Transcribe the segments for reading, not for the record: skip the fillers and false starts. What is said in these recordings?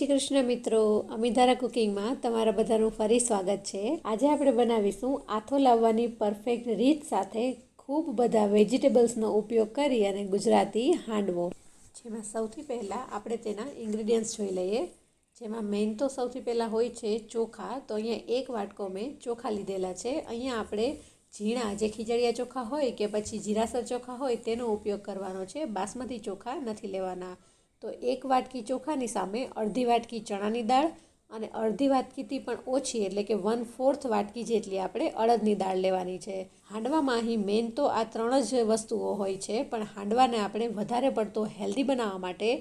કૃષ્ણ મિત્રો, અમિધારા કુકિંગમાં તમારા બધાનું ફરી સ્વાગત છે। આજે આપણે બનાવીશું આથો લાવવાની પરફેક્ટ રીત સાથે ખૂબ બધા વેજીટેબલ્સનો ઉપયોગ કરી અને ગુજરાતી હાંડવો। જેમાં સૌથી પહેલાં આપણે તેના ઇન્ગ્રીડિયન્ટ્સ જોઈ લઈએ। જેમાં મેઇન તો સૌથી પહેલાં હોય છે ચોખા। તો અહીંયા એક વાટકો મેં ચોખા લીધેલા છે। અહીંયા આપણે ઝીણા જે ખીચડિયા ચોખા હોય કે પછી જીરાસર ચોખા હોય તેનો ઉપયોગ કરવાનો છે, બાસમતી ચોખા નથી લેવાના। તો એક વાટકી ચોખાની સામે અડધી વાટકી ચણાની દાળ અને અડધી વાટકીથી પણ ઓછી એટલે કે 1/4 વાટકી જેટલી આપણે અડદની દાળ લેવાની છે। હાંડવામાં અહીં મેઇન તો આ ત્રણ જ વસ્તુઓ હોય છે, પણ હાંડવાને આપણે વધારે પડતો હેલ્ધી બનાવવા માટે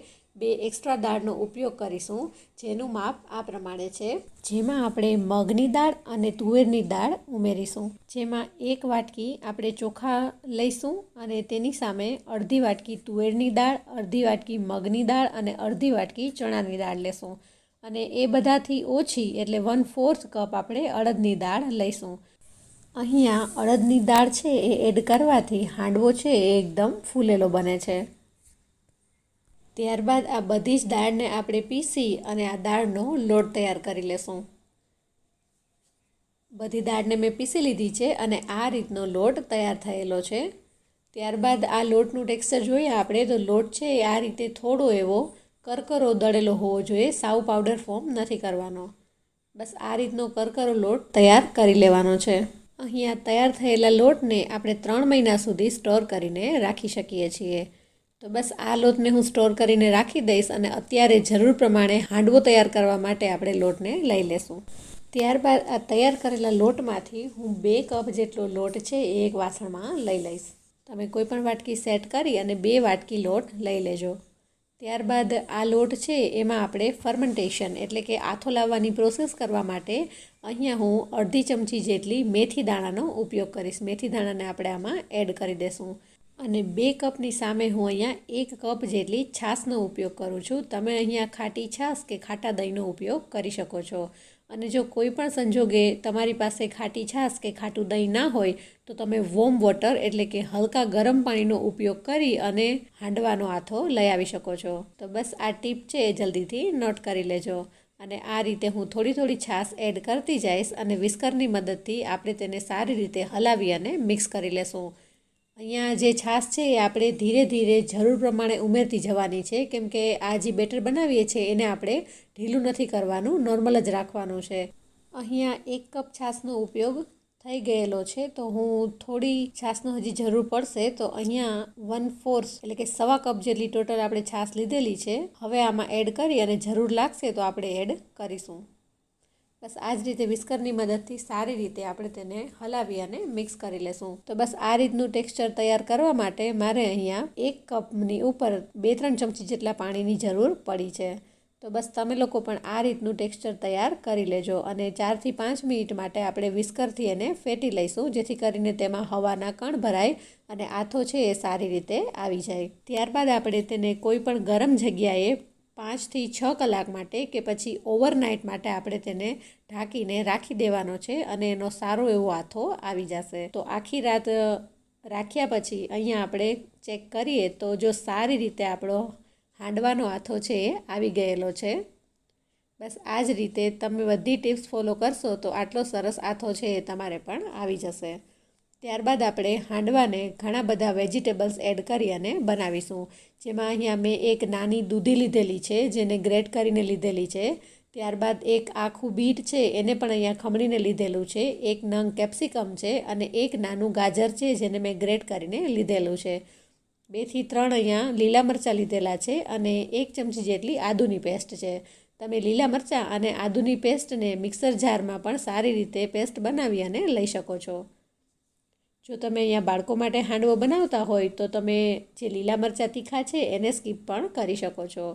2 એક્સ્ટ્રા દાળનો ઉપયોગ કરીશું, જેનું માપ આ પ્રમાણે છે। જેમાં આપણે મગની દાળ અને તુવેરની દાળ ઉમેરીશું। જેમાં એક વાટકી આપણે ચોખા લઈશું અને તેની સામે અડધી વાટકી તુવેરની દાળ, અડધી વાટકી મગની દાળ અને અડધી વાટકી ચણાની દાળ લેશું। અને એ બધાથી ઓછી એટલે 1/4 કપ આપણે અડદની દાળ લઈશું। અહીંયા અડદની દાળ છે એ એડ કરવાથી હાંડવો છે એ એકદમ ફૂલેલો બને છે। ત્યારબાદ આ બધી જ દાળને આપણે પીસી અને આ દાળનો લોટ તૈયાર કરી લેશું। બધી દાળને મેં પીસી લીધી છે અને આ રીતનો લોટ તૈયાર થયેલો છે। ત્યારબાદ આ લોટનું ટેક્સચર જોઈએ આપણે તો લોટ છે એ આ રીતે થોડો એવો કરકરો દળેલો હોવો જોઈએ, સાવ પાવડર ફોર્મ નથી કરવાનો। બસ આ રીતનો કરકરો લોટ તૈયાર કરી લેવાનો છે। અહીંયા તૈયાર થયેલા લોટને આપણે 3 મહિના સુધી સ્ટોર કરીને રાખી શકીએ છીએ। તો બસ આ લોટને હું સ્ટોર કરીને રાખી દઈશ અને અત્યારે જરૂર પ્રમાણે હાંડવો તૈયાર કરવા માટે આપણે લોટને લઈ લેશું। ત્યારબાદ આ તૈયાર કરેલા લોટમાંથી હું 2 કપ જેટલો લોટ છે એ એક વાસણમાં લઈ લઈશ। તમે કોઈ પણ વાટકી સેટ કરી અને 2 વાટકી લોટ લઈ લેજો। ત્યારબાદ આ લોટ છે એમાં આપણે ફર્મેન્ટેશન એટલે કે આથો લાવવાની પ્રોસેસ કરવા માટે અહીંયા હું અડધી ચમચી જેટલી મેથી દાણાનો ઉપયોગ કરીશ। મેથી દાણાને આપણે આમાં એડ કરી દેશું અને 2 કપની સામે હું અહીંયા 1 કપ જેટલી છાશનો ઉપયોગ કરું છું। તમે અહીંયા ખાટી છાશ કે ખાટા દહીંનો ઉપયોગ કરી શકો છો। અને જો કોઈ પણ સંજોગે તમારી પાસે ખાટી છાશ કે ખાટું દહીં ના હોય તો તમે વોર્મ વોટર એટલે કે હલકા ગરમ પાણીનો ઉપયોગ કરી અને હાંડવાનો આથો લઈ આવી શકો છો। તો બસ આ ટીપ છે એ જલ્દીથી નોટ કરી લેજો। અને આ રીતે હું થોડી થોડી છાશ એડ કરતી જઈશ અને વિસ્કરની મદદથી આપણે તેને સારી રીતે હલાવી અને મિક્સ કરી લેશું। અહીંયા જે છાશ છે એ આપણે ધીરે ધીરે જરૂર પ્રમાણે ઉમેરતી જવાની છે, કેમ કે આ જે બેટર બનાવીએ છીએ એને આપણે ઢીલું નથી કરવાનું, નોર્મલ જ રાખવાનું છે। અહીંયા 1 કપ છાશનો ઉપયોગ થઈ ગયેલો છે, તો હું થોડી છાશનો હજી જરૂર પડશે। તો અહીંયા 1/4 એટલે કે સવા કપ જેટલી ટોટલ આપણે છાશ લીધેલી છે। હવે આમાં એડ કરી અને જરૂર લાગશે તો આપણે એડ કરીશું। બસ આ જ રીતે વિસ્કરની મદદથી સારી રીતે આપણે તેને હલાવી અને મિક્સ કરી લેશું। તો બસ આ રીતનું ટેક્સચર તૈયાર કરવા માટે મારે અહીંયા 1 કપની ઉપર 2-3 ચમચી જેટલા પાણીની જરૂર પડી છે। તો બસ તમે લોકો પણ આ રીતનું ટેક્સચર તૈયાર કરી લેજો અને 4 થી 5 મિનિટ માટે આપણે વિસ્કરથી એને ફેટી લઈશું, જેથી કરીને તેમાં હવાના કણ ભરાય અને આથો છે એ સારી રીતે આવી જાય। ત્યારબાદ આપણે તેને કોઈ પણ ગરમ જગ્યાએ 5 થી 6 કલાક માટે કે પછી ઓવરનાઇટ માટે આપણે તેને ઢાંકીને રાખી દેવાનો છે અને એનો સારો એવો આથો આવી જશે। તો આખી રાત રાખ્યા પછી અહીંયા આપણે ચેક કરીએ તો જો સારી રીતે આપણો હાંડવાનો આથો છે એ આવી ગયેલો છે। બસ આ જ રીતે તમે બધી ટિપ્સ ફોલો કરશો તો આટલો સરસ આથો છે એ તમારે પણ આવી જશે। ત્યારબાદ આપણે હાંડવાને ઘણા બધા વેજીટેબલ્સ એડ કરી અને બનાવીશું। જેમાં અહીંયા મેં એક નાની દૂધી લીધેલી છે, જેને ગ્રેટ કરીને લીધેલી છે। ત્યારબાદ એક આખું બીટ છે એને પણ અહીંયા ખમણીને લીધેલું છે। એક નંગ કેપ્સિકમ છે અને એક નાનું ગાજર છે જેને મેં ગ્રેટ કરીને લીધેલું છે। 2 થી 3 અહીંયા લીલા મરચાં લીધેલા છે અને 1 ચમચી જેટલી આદુની પેસ્ટ છે। તમે લીલા મરચાં અને આદુની પેસ્ટને મિક્સર જારમાં પણ સારી રીતે પેસ્ટ બનાવી અને લઈ શકો છો। જો તમે અહીંયા બાળકો માટે હાંડવો બનાવતા હોય તો તમે જે લીલા મરચાં તીખા છે એને સ્કીપ પણ કરી શકો છો।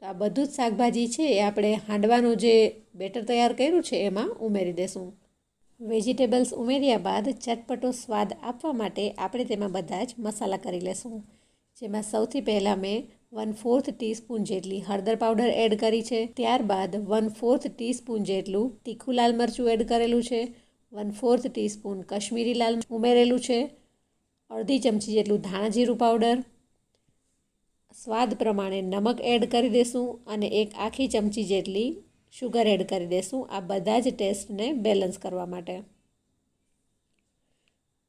તો આ બધું જ શાકભાજી છે એ આપણે હાંડવાનું જે બેટર તૈયાર કર્યું છે એમાં ઉમેરી દેશું। વેજીટેબલ્સ ઉમેર્યા બાદ ચટપટો સ્વાદ આપવા માટે આપણે તેમાં બધા જ મસાલા કરી લેશું। જેમાં સૌથી પહેલાં મેં 1/4 ટીસ્પૂન જેટલી હળદર પાવડર એડ કરી છે। ત્યારબાદ 1/4 ટીસ્પૂન જેટલું તીખું લાલ મરચું એડ કરેલું છે। 1/4 ટીસ્પૂન કશ્મીરી લાલ ઉમેરેલું છે। અડધી ચમચી જેટલું ધાણા જીરું પાવડર, સ્વાદ પ્રમાણે નમક એડ કરી દઈશું અને એક આખી ચમચી જેટલી શુગર એડ કરી દઈશું, આ બધા જ ટેસ્ટને બેલેન્સ કરવા માટે.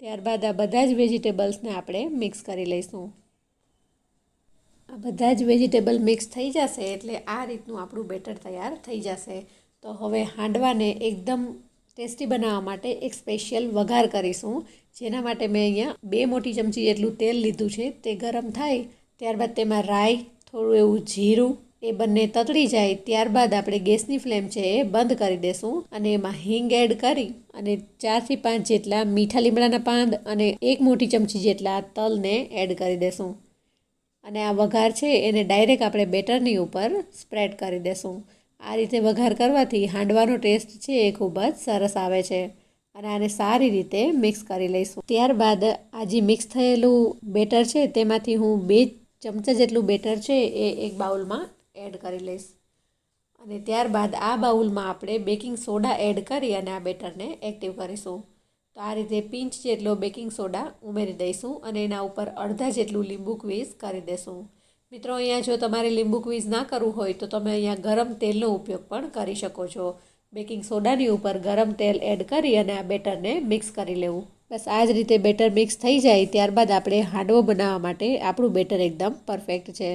ત્યારબાદ આ બધા જ વેજીટેબલ્સને આપણે મિક્સ કરી લઈશું. આ બધા જ વેજીટેબલ મિક્સ થઈ જશે એટલે આ રીતનું આપણું બેટર તૈયાર થઈ જશે. તો હવે હાંડવાને એકદમ ટેસ્ટી બનાવવા માટે એક સ્પેશિયલ વઘાર કરીશું, જેના માટે મેં અહીંયા 2 મોટી ચમચી જેટલું તેલ લીધું છે. તે ગરમ થાય ત્યારબાદ તેમાં રાઈ, થોડું એવું જીરું, એ બંને તતડી જાય ત્યારબાદ આપણે ગેસની ફ્લેમ છે એ બંધ કરી દઈશું અને એમાં હિંગ એડ કરી અને 4 થી 5 જેટલા મીઠા લીમડાના પાન અને 1 મોટી ચમચી જેટલા તલને એડ કરી દઈશું. અને આ વઘાર છે એને ડાયરેક્ટ આપણે બેટરની ઉપર સ્પ્રેડ કરી દઈશું. આ રીતે વઘાર કરવાથી હાંડવાનો ટેસ્ટ છે એ ખૂબ જ સરસ આવે છે. અને આને સારી રીતે મિક્સ કરી લઈશું. ત્યારબાદ આ જે મિક્સ થયેલું બેટર છે તેમાંથી હું 2 ચમચા જેટલું બેટર છે એ એક બાઉલમાં એડ કરી લઈશ. અને ત્યારબાદ આ બાઉલમાં આપણે બેકિંગ સોડા એડ કરી અને આ બેટરને એક્ટિવ કરીશું. તો આ રીતે પિંચ જેટલો બેકિંગ સોડા ઉમેરી દઈશું અને એના ઉપર અડધા જેટલું લીંબુ ક્વીઝ કરી દઈશું. મિત્રો, અહીંયા જો તમારે લીંબુ ક્વીઝ ના કરવું હોય તો તમે અહીંયા ગરમ તેલનો ઉપયોગ પણ કરી શકો છો. બેકિંગ સોડાની ઉપર ગરમ તેલ એડ કરી અને આ બેટરને મિક્સ કરી લેવું. બસ આ જ રીતે બેટર મિક્સ થઈ જાય ત્યારબાદ આપણે હાંડવો બનાવવા માટે આપણું બેટર એકદમ પરફેક્ટ છે.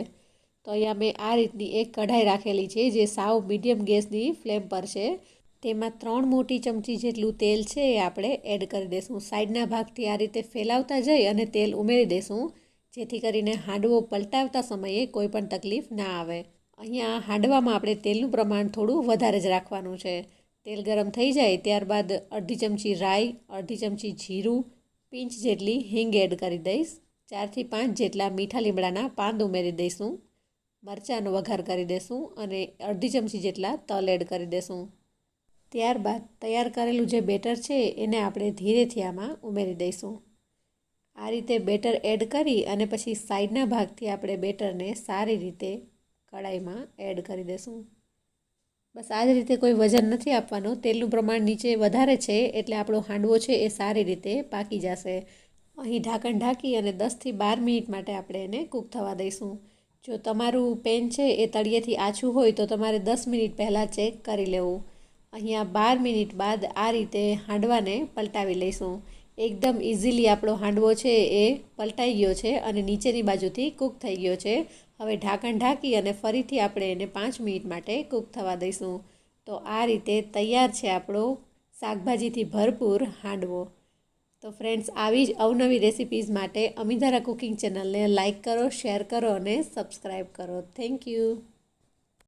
તો અહીંયા મેં આ રીતની એક કઢાઈ રાખેલી છે જે સાવ મીડિયમ ગેસની ફ્લેમ પર છે. તેમાં 3 મોટી ચમચી જેટલું તેલ છે એ આપણે એડ કરી દઈશું. સાઈડના ભાગથી આ રીતે ફેલાવતા જઈ અને તેલ ઉમેરી દઈશું, જેથી કરીને હાંડવો પલટાવતા સમયે કોઈ પણ તકલીફ ના આવે. અહીંયા હાંડવામાં આપણે તેલનું પ્રમાણ થોડું વધારે જ રાખવાનું છે. તેલ ગરમ થઈ જાય ત્યારબાદ અડધી ચમચી રાઈ, અડધી ચમચી જીરું, પિંચ જેટલી હિંગ એડ કરી દઈશ. 4 થી 5 જેટલા મીઠા લીમડાના પાન ઉમેરી દઈશું. મરચાંનો વઘાર કરી દઈશું અને અડધી ચમચી જેટલા તલ એડ કરી દઈશું. ત્યારબાદ તૈયાર કરેલું જે બેટર છે એને આપણે ધીરેથી આમાં ઉમેરી દઈશું. આ રીતે બેટર એડ કરી અને પછી સાઈડના ભાગથી આપણે બેટરને સારી રીતે કડાઈમાં એડ કરી દઈશું. બસ આ જ રીતે કોઈ વજન નથી આપવાનું. તેલનું પ્રમાણ નીચે વધારે છે એટલે આપણો હાંડવો છે એ સારી રીતે પાકી જશે. અહીં ઢાંકણ ઢાંકી અને 10 થી 12 મિનિટ માટે આપણે એને કૂક થવા દઈશું. જો તમારું પેન છે એ તળિયેથી આછું હોય તો તમારે 10 મિનિટ પહેલાં ચેક કરી લેવું. અહીંયા 12 મિનિટ બાદ આ રીતે હાંડવાને પલટાવી લઈશું. એકદમ ઇઝીલી આપણો હાંડવો છે એ પલટાઈ ગયો છે અને નીચેની બાજુથી કૂક થઈ ગયો છે. હવે ઢાંકણ ઢાંકી અને ફરીથી આપણે એને 5 મિનિટ માટે કૂક થવા દઈશું. તો આ રીતે તૈયાર છે આપણો શાકભાજીથી ભરપૂર હાંડવો. તો ફ્રેન્ડ્સ, આવી જ અવનવી રેસિપીઝ માટે અમિધારા કુકિંગ ચેનલને લાઇક કરો, શેર કરો અને સબસ્ક્રાઈબ કરો. Thank you.